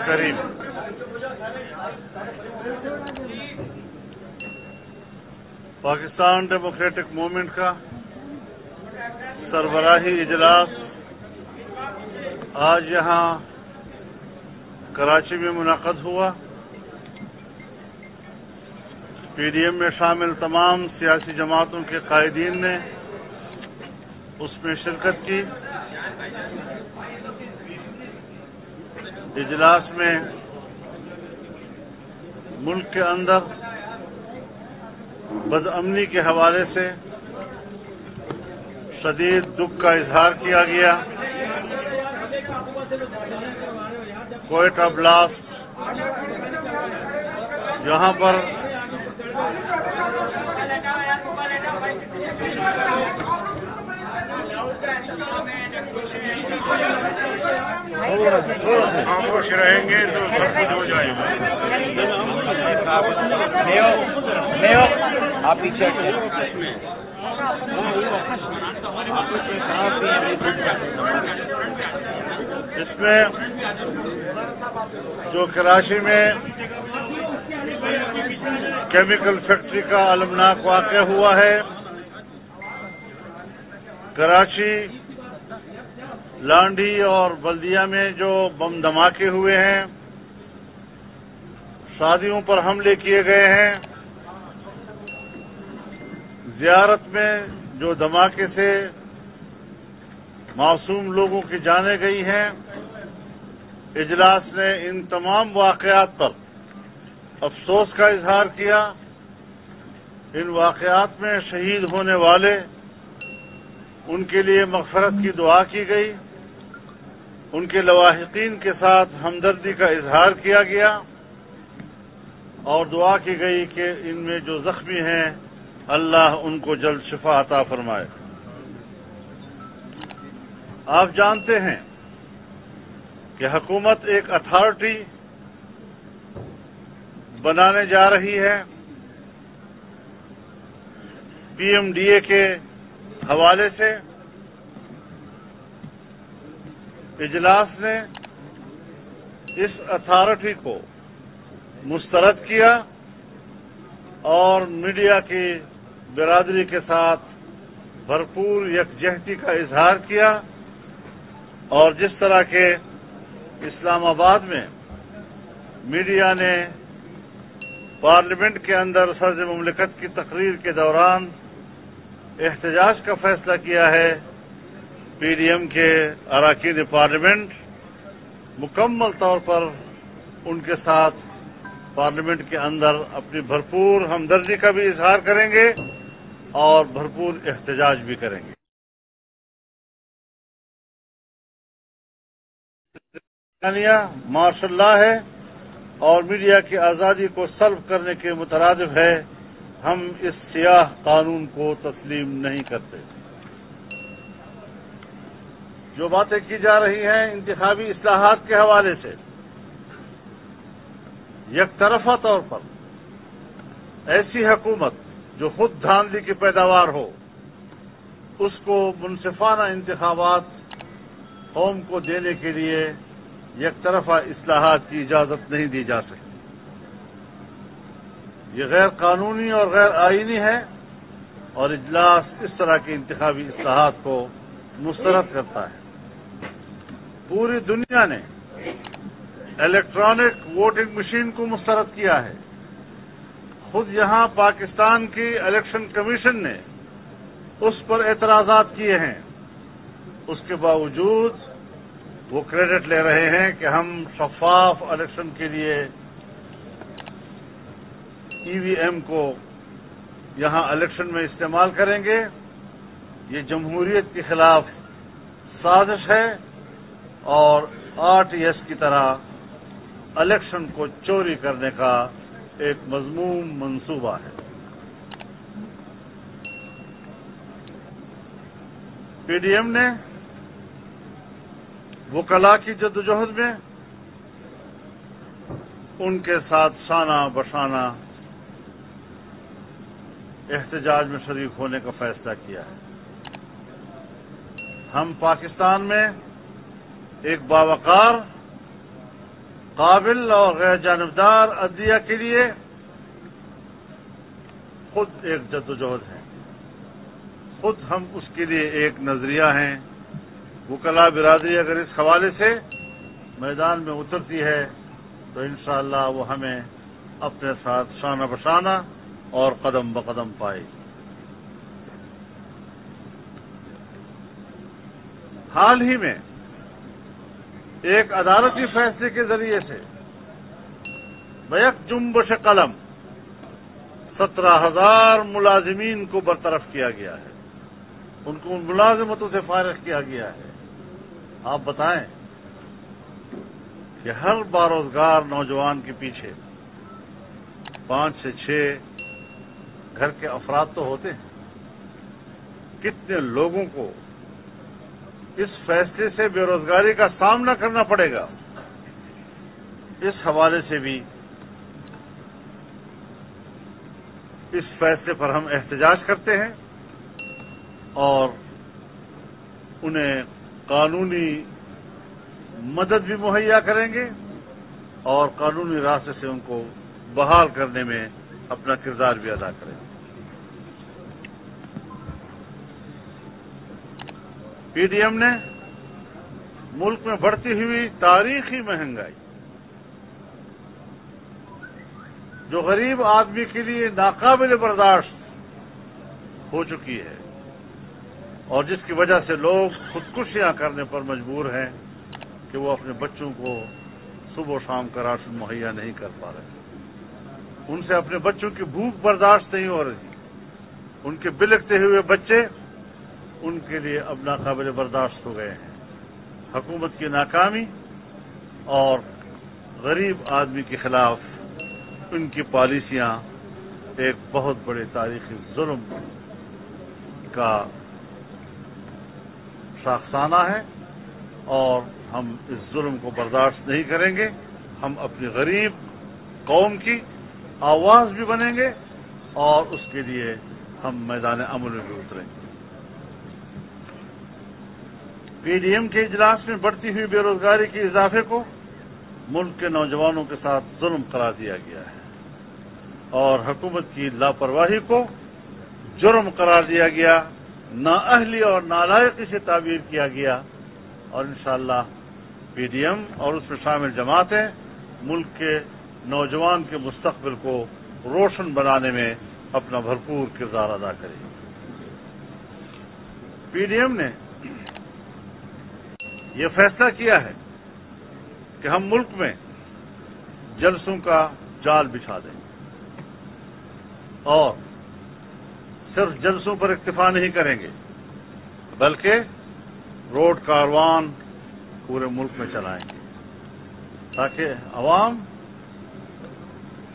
کریم، Pakistan democratic movement کا سربراہی اجلاس آج یہاں کراچی میں منعقد ہوا۔ پی ڈی ایم میں شامل تمام سیاسی جماعتوں کے قائدین نے اس میں شرکت کی۔ اجلاس میں ملک کے اندر بدامنی کے حوالے سے شدید دکھ کا اظہار کیا گیا۔ کوئٹہ بلاسٹ، جہاں پر خاموش رہیں گے تو سب کچھ ہو جائے گا۔ آپ پیچھے اس میں جو کراچی میں کیمیکل فیکٹری کا المناک واقعہ ہوا ہے، کراچی، لانڈھی اور بلدیہ میں جو بم دھماکے ہوئے ہیں، شادیوں پر حملے کیے گئے ہیں، زیارت میں جو دھماکے سے معصوم لوگوں کی جانیں گئی ہیں، اجلاس نے ان تمام واقعات پر افسوس کا اظہار کیا۔ ان واقعات میں شہید ہونے والے، ان کے لیے مغفرت کی دعا کی گئی، ان کے لواحقین کے ساتھ ہمدردی کا اظہار کیا گیا اور دعا کی گئی کہ ان میں جو زخمی ہیں اللہ ان کو جلد شفا عطا فرمائے۔ آپ جانتے ہیں کہ حکومت ایک اتھارٹی بنانے جا رہی ہے۔ پی ایم ڈی اے کے حوالے سے اجلاس نے اس اتھارٹی کو مسترد کیا اور میڈیا کی برادری کے ساتھ بھرپور یکجہتی کا اظہار کیا، اور جس طرح کے اسلام آباد میں میڈیا نے پارلیمنٹ کے اندر صدر مملکت کی تقریر کے دوران احتجاج کا فیصلہ کیا ہے، پی ڈی ایم کے اراکین پارلیمنٹ مکمل طور پر ان کے ساتھ پارلیمنٹ کے اندر اپنی بھرپور ہمدردی کا بھی اظہار کریں گے اور بھرپور احتجاج بھی کریں گے۔ ماشاء اللہ ہے اور میڈیا کی آزادی کو سلب کرنے کے مترادف ہے۔ ہم اس سیاہ قانون کو تسلیم نہیں کرتے۔ جو باتیں کی جا رہی ہیں انتخابی اصلاحات کے حوالے سے، یک طرفہ طور پر ایسی حکومت جو خود دھاندلی کی پیداوار ہو، اس کو منصفانہ انتخابات قوم کو دینے کے لیے یک طرفہ اصلاحات کی اجازت نہیں دی جا سکتی۔ یہ غیر قانونی اور غیر آئینی ہے اور اجلاس اس طرح کی انتخابی اصلاحات کو مسترد کرتا ہے۔ پوری دنیا نے الیکٹرانک ووٹنگ مشین کو مسترد کیا ہے۔ خود یہاں پاکستان کی الیکشن کمیشن نے اس پر اعتراضات کیے ہیں، اس کے باوجود وہ کریڈٹ لے رہے ہیں کہ ہم شفاف الیکشن کے لیے ای وی ایم کو یہاں الیکشن میں استعمال کریں گے۔ یہ جمہوریت کے خلاف سازش ہے اور RTS کی طرح الیکشن کو چوری کرنے کا ایک مذموم منصوبہ ہے۔ پی ڈی ایم نے وکلاء کی جدوجہد میں ان کے ساتھ شانہ بشانہ احتجاج میں شریک ہونے کا فیصلہ کیا ہے۔ ہم پاکستان میں ایک باوقار قابل اور غیر جانبدار عدلیہ کے لیے خود ایک جدوجہد ہے، خود ہم اس کے لیے ایک نظریہ ہیں۔ وکلاء برادری اگر اس حوالے سے میدان میں اترتی ہے تو انشاءاللہ وہ ہمیں اپنے ساتھ شانہ بشانہ اور قدم بقدم پائے گی۔ حال ہی میں ایک عدالتی فیصلے کے ذریعے سے بیک جنبش قلم 17,000 ملازمین کو برطرف کیا گیا ہے، ان کو ان ملازمتوں سے فارغ کیا گیا ہے۔ آپ بتائیں کہ ہر باروزگار نوجوان کے پیچھے 5 سے 6 گھر کے افراد تو ہوتے ہیں، کتنے لوگوں کو اس فیصلے سے بے روزگاری کا سامنا کرنا پڑے گا۔ اس حوالے سے بھی اس فیصلے پر ہم احتجاج کرتے ہیں اور انہیں قانونی مدد بھی مہیا کریں گے اور قانونی راستے سے ان کو بحال کرنے میں اپنا کردار بھی ادا کریں گے۔ پی ڈی ایم نے ملک میں بڑھتی ہوئی تاریخی مہنگائی جو غریب آدمی کے لیے ناقابل برداشت ہو چکی ہے اور جس کی وجہ سے لوگ خودکشیاں کرنے پر مجبور ہیں کہ وہ اپنے بچوں کو صبح و شام کا راشن مہیا نہیں کر پا رہے، ان سے اپنے بچوں کی بھوک برداشت نہیں ہو رہی، ان کے بلکتے ہوئے بچے ان کے لیے اب ناقابل برداشت ہو گئے ہیں۔ حکومت کی ناکامی اور غریب آدمی کے خلاف ان کی پالیسیاں ایک بہت بڑے تاریخی ظلم کا شاخسانہ ہے اور ہم اس ظلم کو برداشت نہیں کریں گے۔ ہم اپنی غریب قوم کی آواز بھی بنیں گے اور اس کے لیے ہم میدان عمل میں بھی اتریں گے۔ پی ڈی ایم کے اجلاس میں بڑھتی ہوئی بے روزگاری کے اضافے کو ملک کے نوجوانوں کے ساتھ ظلم قرار دیا گیا ہے اور حکومت کی لاپرواہی کو جرم قرار دیا گیا، نااہلی اور نالائقی سے تعبیر کیا گیا اور انشاءاللہ پی ڈی ایم اور اس میں شامل جماعتیں ملک کے نوجوان کے مستقبل کو روشن بنانے میں اپنا بھرپور کردار ادا کریں گی۔ پی ڈی ایم نے یہ فیصلہ کیا ہے کہ ہم ملک میں جلسوں کا جال بچھا دیں اور صرف جلسوں پر اکتفا نہیں کریں گے بلکہ روڈ کاروان پورے ملک میں چلائیں گے تاکہ عوام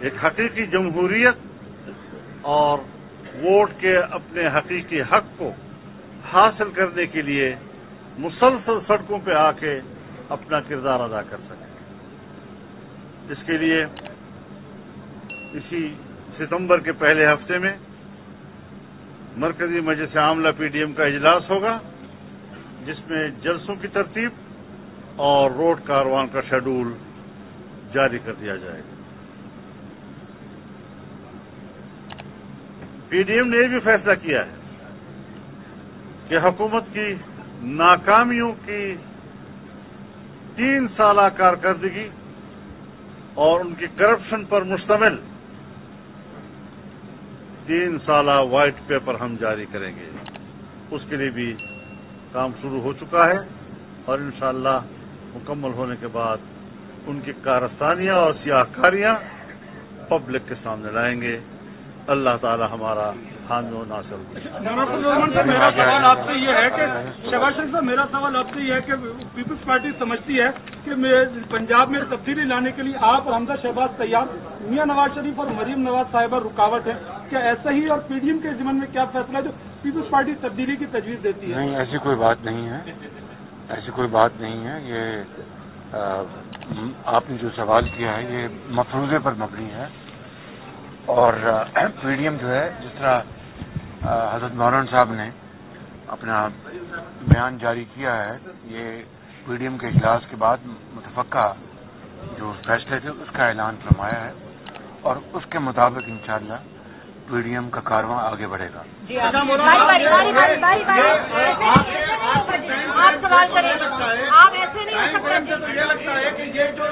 ایک حقیقی جمہوریت اور ووٹ کے اپنے حقیقی حق کو حاصل کرنے کے لیے مسلسل سڑکوں پہ آ کے اپنا کردار ادا کر سکیں۔ اس کے لیے اسی ستمبر کے پہلے ہفتے میں مرکزی مجلس عاملہ پی ڈی ایم کا اجلاس ہوگا جس میں جلسوں کی ترتیب اور روڈ کاروان کا شیڈول جاری کر دیا جائے گا۔ پی ڈی ایم نے یہ بھی فیصلہ کیا ہے کہ حکومت کی ناکامیوں کی 3 سالہ کارکردگی اور ان کی کرپشن پر مشتمل 3 سالہ وائٹ پیپر ہم جاری کریں گے۔ اس کے لیے بھی کام شروع ہو چکا ہے اور انشاءاللہ مکمل ہونے کے بعد ان کی کارستانیاں اور سیاہکاریاں پبلک کے سامنے لائیں گے۔ اللہ تعالی ہمارا حامی و ناصر ہو۔ میرا سوال آپ سے یہ ہے کہ شہباز شریف صاحب، میرا سوال آپ سے یہ ہے کہ پیپلز پارٹی سمجھتی ہے کہ پنجاب میں تبدیلی لانے کے لیے آپ اور حمزہ شہباز تیار، میاں نواز شریف اور مریم نواز صاحبہ رکاوٹ ہے، کیا ایسا ہی؟ اور پی ڈی ایم کے ضمن میں کیا فیصلہ ہے جو پیپلز پارٹی تبدیلی کی تجویز دیتی ہے؟ نہیں، ایسی کوئی بات نہیں ہے، ایسی کوئی بات نہیں ہے۔ یہ آپ نے جو سوال کیا ہے یہ مفروضے پر مبنی ہے اور پی ڈی ایم جو ہے، جس طرح حضرت مولانا صاحب نے اپنا بیان جاری کیا ہے، یہ پی ڈی ایم کے اجلاس کے بعد متفقہ جو فیصلے تھے اس کا اعلان فرمایا ہے اور اس کے مطابق انشاءاللہ پی ڈی ایم کا کارواں آگے بڑھے گا. آپ سوال کریں, آپ ایسے نہیں ہو سکتے. یہ لگتا ہے کہ یہ جو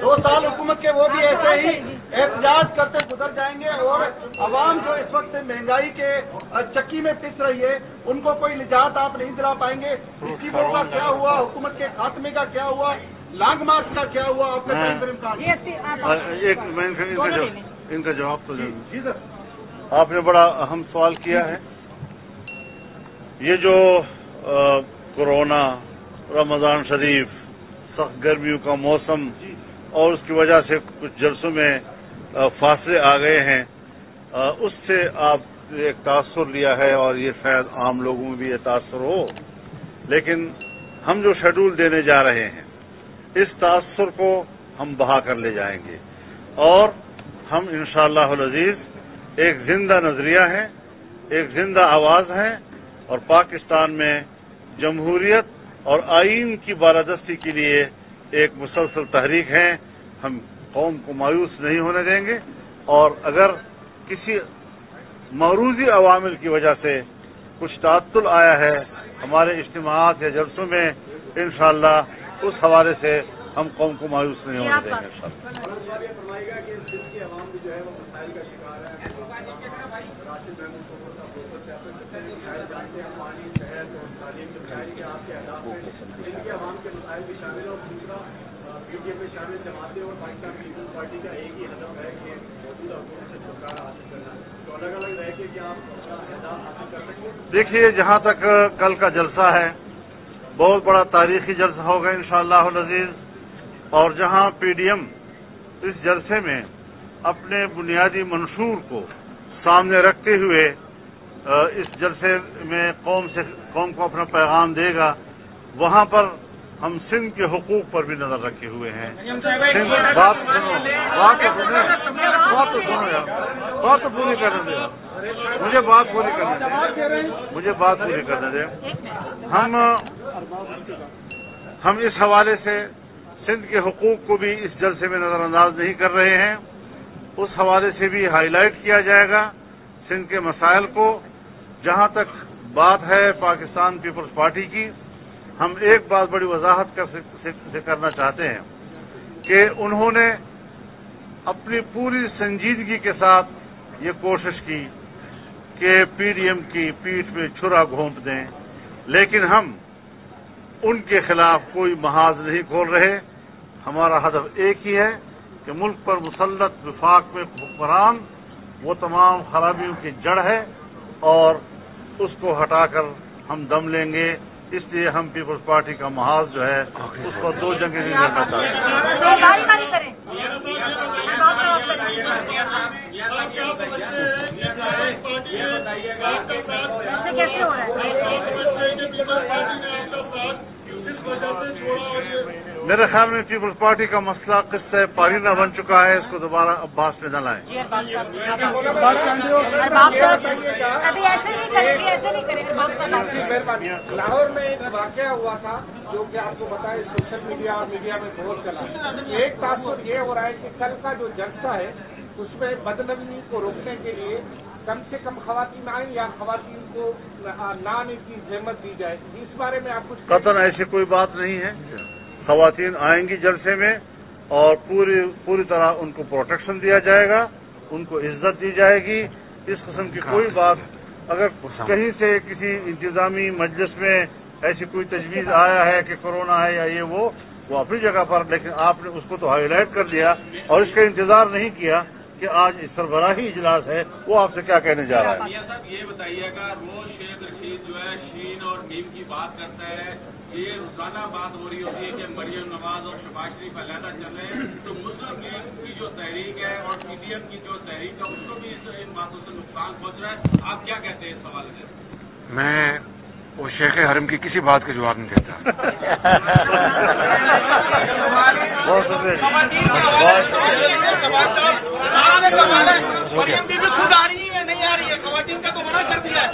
2 سال حکومت کے وہ بھی ایسے ہی احتجاج کرتے گزر جائیں گے, اور عوام جو اس وقت مہنگائی کے چکی میں پس رہی ہے ان کو کوئی نجات آپ نہیں دلا پائیں گے. اسکیموں کا کیا ہوا, حکومت کے خاتمے کا کیا ہوا, لانگ مارچ کا کیا ہوا, آپ نے ان کا جواب تو جی سر. آپ نے بڑا اہم سوال کیا ہے. یہ جو کورونا, رمضان شریف, سخت گرمیوں کا موسم اور اس کی وجہ سے کچھ جلسوں میں فاصلے آ گئے ہیں, اس سے آپ ایک تاثر لیا ہے اور یہ شاید عام لوگوں میں بھی یہ تاثر ہو, لیکن ہم جو شیڈول دینے جا رہے ہیں اس تاثر کو ہم بہا کر لے جائیں گے, اور ہم انشاءاللہ العزیز ایک زندہ نظریہ ہے, ایک زندہ آواز ہے, اور پاکستان میں جمہوریت اور آئین کی بالادستی کے لیے ایک مسلسل تحریک ہے. ہم قوم کو مایوس نہیں ہونے دیں گے, اور اگر کسی معروضی عوامل کی وجہ سے کچھ تعطل آیا ہے ہمارے اجتماعات یا جلسوں میں, انشاءاللہ اس حوالے سے ہم قوم کو مایوس نہیں ہونے دیں گے. دیکھیے, جہاں تک کل کا جلسہ ہے بہت بڑا تاریخی جلسہ ہوگا انشاءاللہ العزیز, اور جہاں پی ڈی ایم اس جلسے میں اپنے بنیادی منشور کو سامنے رکھتے ہوئے اس جلسے میں قوم کو اپنا پیغام دے گا, وہاں پر ہم سندھ کے حقوق پر بھی نظر رکھے ہوئے ہیں. بات تو پوری کرنے دیں, مجھے بات پوری کرنے دیں. ہم اس حوالے سے سندھ کے حقوق کو بھی اس جلسے میں نظر انداز نہیں کر رہے ہیں, اس حوالے سے بھی ہائی لائٹ کیا جائے گا سندھ کے مسائل کو. جہاں تک بات ہے پاکستان پیپلز پارٹی کی, ہم ایک بات بڑی وضاحت سے کرنا چاہتے ہیں کہ انہوں نے اپنی پوری سنجیدگی کے ساتھ یہ کوشش کی کہ پی ڈی ایم کی پیٹھ میں چھرا گھونپ دیں, لیکن ہم ان کے خلاف کوئی محاذ نہیں کھول رہے. ہمارا ہدف ایک ہی ہے کہ ملک پر مسلط وفاق میں حکمران وہ تمام خرابیوں کی جڑ ہے, اور اس کو ہٹا کر ہم دم لیں گے. اس لیے ہم پیپلز پارٹی کا محاذ جو ہے اس کو 2 جنگیں نہیں کرنا چاہتے میرے خیال میں پیپلز پارٹی کا مسئلہ قصہ پارینہ بن چکا ہے, اس کو دوبارہ عباس میں نہ لائیں. لاہور میں ایک واقعہ ہوا تھا جو کہ آپ کو بتائے سوشل میڈیا اور میڈیا میں بہت چلا. ایک تاثر یہ ہو رہا ہے کہ کل کا جو جلسہ ہے اس میں بدنمی کو روکنے کے لیے کم سے کم خواتین آئیں یا خواتین کو نہ آنے کی زحمت دی جائے. اس بارے میں آپ کچھ قطعاً ایسی کوئی بات نہیں ہے. خواتین آئیں گی جلسے میں اور پوری طرح ان کو پروٹیکشن دیا جائے گا, ان کو عزت دی جائے گی. اس قسم کی کوئی بات, اگر کہیں سے کسی انتظامی مجلس میں ایسی کوئی تجویز آیا ہے کہ کورونا ہے یا یہ وہ اپنی جگہ پر, لیکن آپ نے اس کو تو ہائی لائٹ کر دیا اور اس کا انتظار نہیں کیا کہ آج اس سربراہی اجلاس ہے. وہ آپ سے کیا کہنے جا رہا ہے؟ صاحب یہ بتائیے گا, روز شیخ رشید جو ہے شین اور نیم کی بات کرتا ہے, یہ روزانہ بات ہو رہی ہوتی ہے کہ مریم نواز اور شہباز شریف علیحدہ چل رہے ہیں, تو مسلم لیگ کی جو تحریک ہے اور پی ڈی ایم کی جو تحریک ہے اس کو بھی ان باتوں سے نقصان پہنچ رہا ہے. آپ کیا کہتے ہیں اس حوالے سے؟ میں وہ شیخ حرم کی کسی بات کا جواب نہیں دیتا. خود آ رہی ہے نہیں آ رہی ہے, خواتین کا تو منع کر دیا ہے.